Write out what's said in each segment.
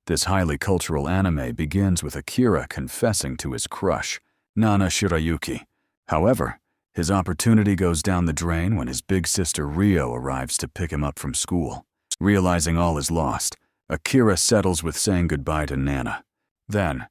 This highly cultural anime begins with Akira confessing to his crush, Nana Shirayuki. However, his opportunity goes down the drain when his big sister Rio arrives to pick him up from school. Realizing all is lost, Akira settles with saying goodbye to Nana. Then,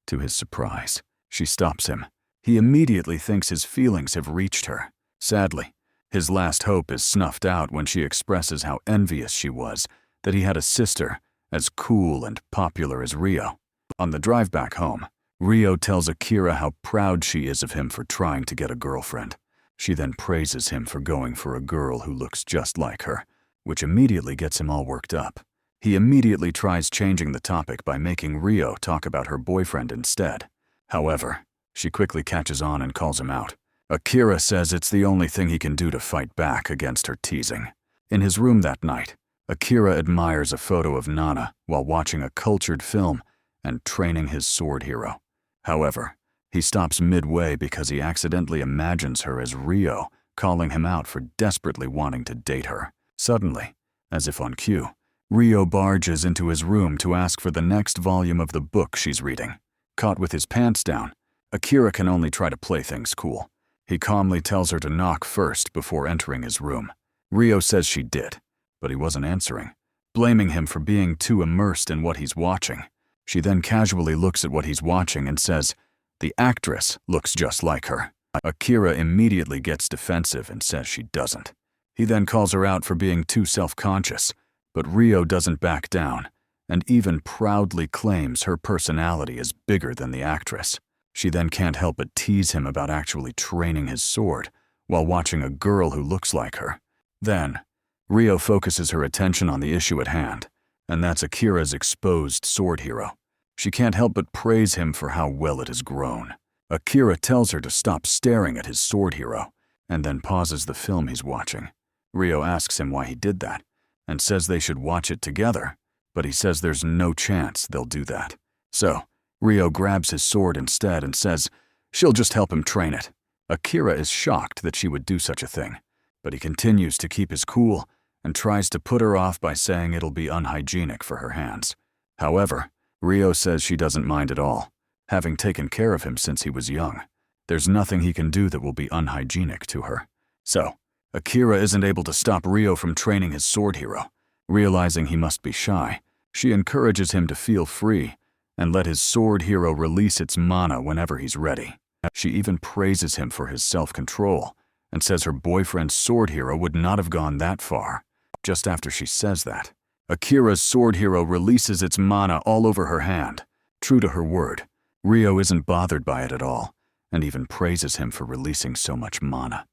to his surprise, she stops him. He immediately thinks his feelings have reached her. Sadly, his last hope is snuffed out when she expresses how envious she was that he had a sister as cool and popular as Rio. On the drive back home, Rio tells Akira how proud she is of him for trying to get a girlfriend. She then praises him for going for a girl who looks just like her, which immediately gets him all worked up. He immediately tries changing the topic by making Rio talk about her boyfriend instead. However, she quickly catches on and calls him out. Akira says it's the only thing he can do to fight back against her teasing. In his room that night, Akira admires a photo of Nana while watching a cultured film and training his sword hero. However, he stops midway because he accidentally imagines her as Rio, calling him out for desperately wanting to date her. Suddenly, as if on cue, Rio barges into his room to ask for the next volume of the book she's reading. Caught with his pants down, Akira can only try to play things cool. He calmly tells her to knock first before entering his room. Rio says she did, but he wasn't answering, blaming him for being too immersed in what he's watching. She then casually looks at what he's watching and says, "The actress looks just like her." Akira immediately gets defensive and says she doesn't. He then calls her out for being too self-conscious, but Rio doesn't back down and even proudly claims her personality is bigger than the actress. She then can't help but tease him about actually training his sword while watching a girl who looks like her. Then, Rio focuses her attention on the issue at hand, and that's Akira's exposed sword hero. She can't help but praise him for how well it has grown. Akira tells her to stop staring at his sword hero, and then pauses the film he's watching. Rio asks him why he did that, and says they should watch it together, but he says there's no chance they'll do that. So, Rio grabs his sword instead and says she'll just help him train it. Akira is shocked that she would do such a thing, but he continues to keep his cool and tries to put her off by saying it'll be unhygienic for her hands. However, Rio says she doesn't mind at all, having taken care of him since he was young. There's nothing he can do that will be unhygienic to her. So, Akira isn't able to stop Rio from training his sword hero. Realizing he must be shy, she encourages him to feel free and let his sword hero release its mana whenever he's ready. She even praises him for his self-control and says her boyfriend's sword hero would not have gone that far. Just after she says that, Akira's sword hero releases its mana all over her hand. True to her word, Rio isn't bothered by it at all, and even praises him for releasing so much mana.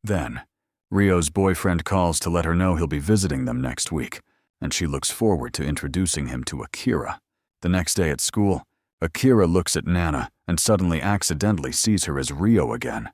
Then, Rio's boyfriend calls to let her know he'll be visiting them next week, and she looks forward to introducing him to Akira. The next day at school, Akira looks at Nana and suddenly accidentally sees her as Rio again.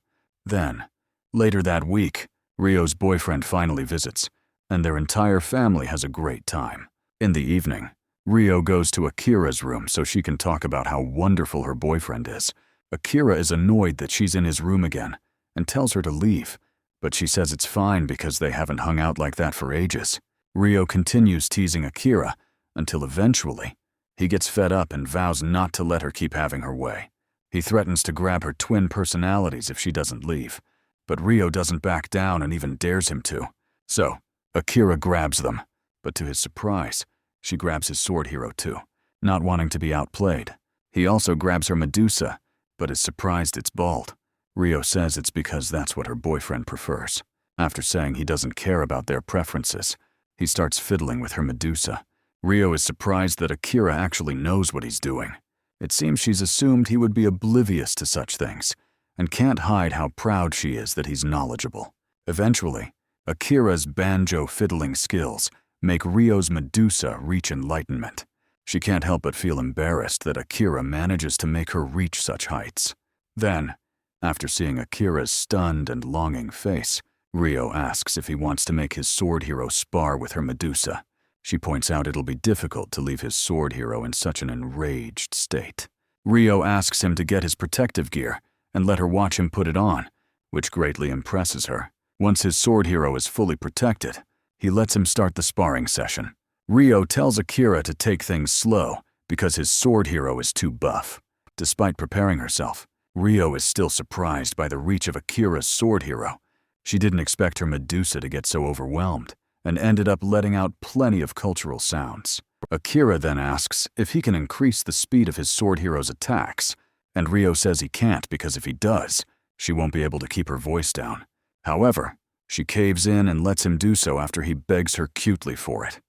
Then, later that week, Rio's boyfriend finally visits, and their entire family has a great time. In the evening, Rio goes to Akira's room so she can talk about how wonderful her boyfriend is. Akira is annoyed that she's in his room again and tells her to leave, but she says it's fine because they haven't hung out like that for ages. Rio continues teasing Akira until eventually, he gets fed up and vows not to let her keep having her way. He threatens to grab her twin personalities if she doesn't leave, but Rio doesn't back down and even dares him to. So, Akira grabs them, but to his surprise, she grabs his sword hero too, not wanting to be outplayed. He also grabs her Medusa, but is surprised it's bald. Rio says it's because that's what her boyfriend prefers. After saying he doesn't care about their preferences, he starts fiddling with her Medusa. Rio is surprised that Akira actually knows what he's doing. It seems she's assumed he would be oblivious to such things, and can't hide how proud she is that he's knowledgeable. Eventually, Akira's banjo fiddling skills make Rio's Medusa reach enlightenment. She can't help but feel embarrassed that Akira manages to make her reach such heights. Then, after seeing Akira's stunned and longing face, Rio asks if he wants to make his sword hero spar with her Medusa. She points out it'll be difficult to leave his sword hero in such an enraged state. Rio asks him to get his protective gear and let her watch him put it on, which greatly impresses her. Once his sword hero is fully protected, he lets him start the sparring session. Rio tells Akira to take things slow because his sword hero is too buff. Despite preparing herself, Rio is still surprised by the reach of Akira's sword hero. She didn't expect her Medusa to get so overwhelmed, and ended up letting out plenty of cultural sounds. Akira then asks if he can increase the speed of his sword hero's attacks, and Rio says he can't because if he does, she won't be able to keep her voice down. However, she caves in and lets him do so after he begs her cutely for it.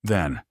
Then,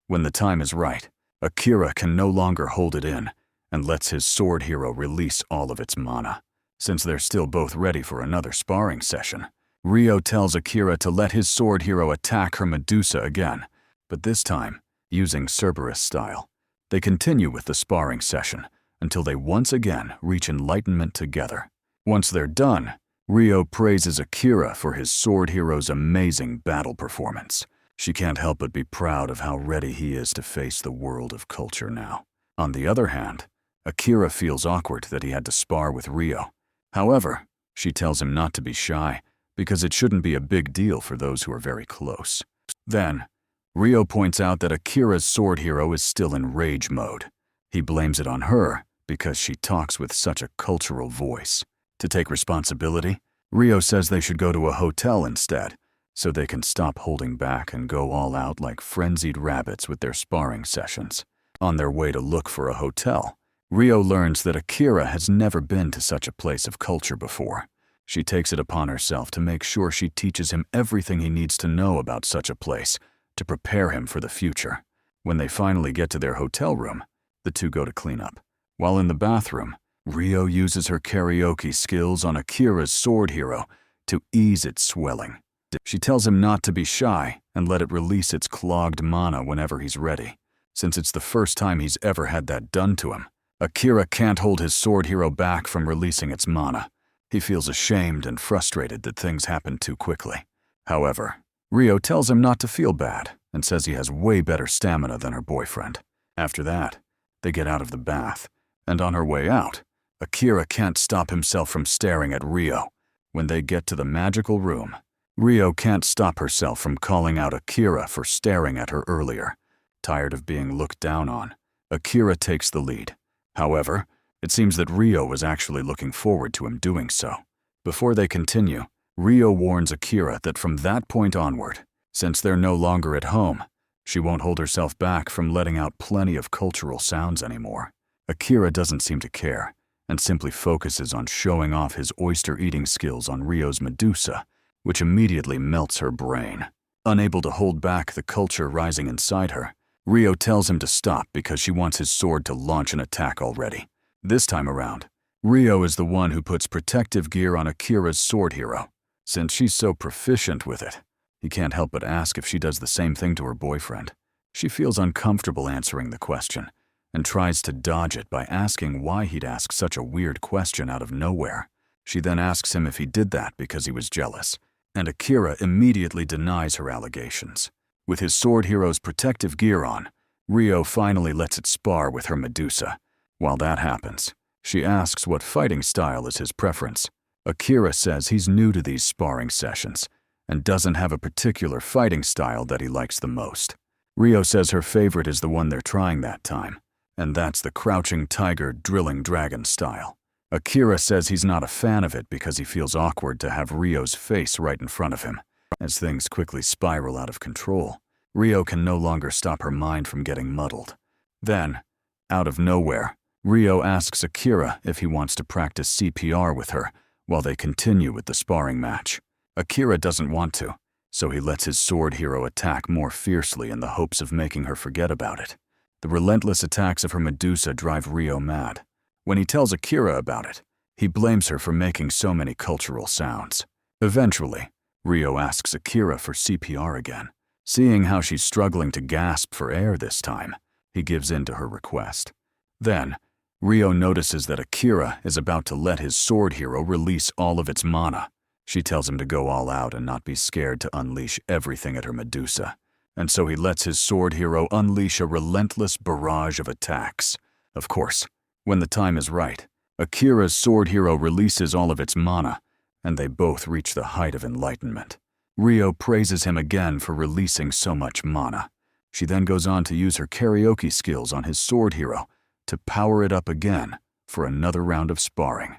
when the time is right, Akira can no longer hold it in and lets his sword hero release all of its mana. Since they're still both ready for another sparring session, Rio tells Akira to let his sword hero attack her Medusa again, but this time using Cerberus style. They continue with the sparring session until they once again reach enlightenment together. Once they're done, Rio praises Akira for his sword hero's amazing battle performance. She can't help but be proud of how ready he is to face the world of culture now. On the other hand, Akira feels awkward that he had to spar with Rio. However, she tells him not to be shy, because it shouldn't be a big deal for those who are very close. Then, Rio points out that Akira's sword hero is still in rage mode. He blames it on her because she talks with such a cultural voice. To take responsibility, Rio says they should go to a hotel instead, so they can stop holding back and go all out like frenzied rabbits with their sparring sessions. On their way to look for a hotel, Rio learns that Akira has never been to such a place of culture before. She takes it upon herself to make sure she teaches him everything he needs to know about such a place to prepare him for the future. When they finally get to their hotel room, the two go to clean up. While in the bathroom, Rio uses her karaoke skills on Akira's sword hero to ease its swelling. She tells him not to be shy and let it release its clogged mana whenever he's ready. Since it's the first time he's ever had that done to him, Akira can't hold his sword hero back from releasing its mana. He feels ashamed and frustrated that things happened too quickly. However, Rio tells him not to feel bad and says he has way better stamina than her boyfriend. After that, they get out of the bath, and on her way out, Akira can't stop himself from staring at Rio. When they get to the magical room, Rio can't stop herself from calling out Akira for staring at her earlier. Tired of being looked down on, Akira takes the lead. However, it seems that Rio was actually looking forward to him doing so. Before they continue, Rio warns Akira that from that point onward, since they're no longer at home, she won't hold herself back from letting out plenty of cultural sounds anymore. Akira doesn't seem to care, and simply focuses on showing off his oyster-eating skills on Rio's Medusa, which immediately melts her brain. Unable to hold back the culture rising inside her, Rio tells him to stop because she wants his sword to launch an attack already. This time around, Rio is the one who puts protective gear on Akira's sword hero. Since she's so proficient with it, he can't help but ask if she does the same thing to her boyfriend. She feels uncomfortable answering the question, and tries to dodge it by asking why he'd ask such a weird question out of nowhere. She then asks him if he did that because he was jealous, and Akira immediately denies her allegations. With his sword hero's protective gear on, Rio finally lets it spar with her Medusa. While that happens, she asks what fighting style is his preference. Akira says he's new to these sparring sessions and doesn't have a particular fighting style that he likes the most. Rio says her favorite is the one they're trying that time, and that's the crouching tiger drilling dragon style. Akira says he's not a fan of it because he feels awkward to have Rio's face right in front of him. As things quickly spiral out of control, Rio can no longer stop her mind from getting muddled. Then, out of nowhere, Rio asks Akira if he wants to practice CPR with her while they continue with the sparring match. Akira doesn't want to, so he lets his sword hero attack more fiercely in the hopes of making her forget about it. The relentless attacks of her Medusa drive Rio mad. When he tells Akira about it, he blames her for making so many cultural sounds. Eventually, Rio asks Akira for CPR again. Seeing how she's struggling to gasp for air this time, he gives in to her request. Then, Rio notices that Akira is about to let his sword hero release all of its mana. She tells him to go all out and not be scared to unleash everything at her Medusa. And so he lets his sword hero unleash a relentless barrage of attacks. Of course, when the time is right, Akira's sword hero releases all of its mana, and they both reach the height of enlightenment. Rio praises him again for releasing so much mana. She then goes on to use her karaoke skills on his sword hero to power it up again for another round of sparring.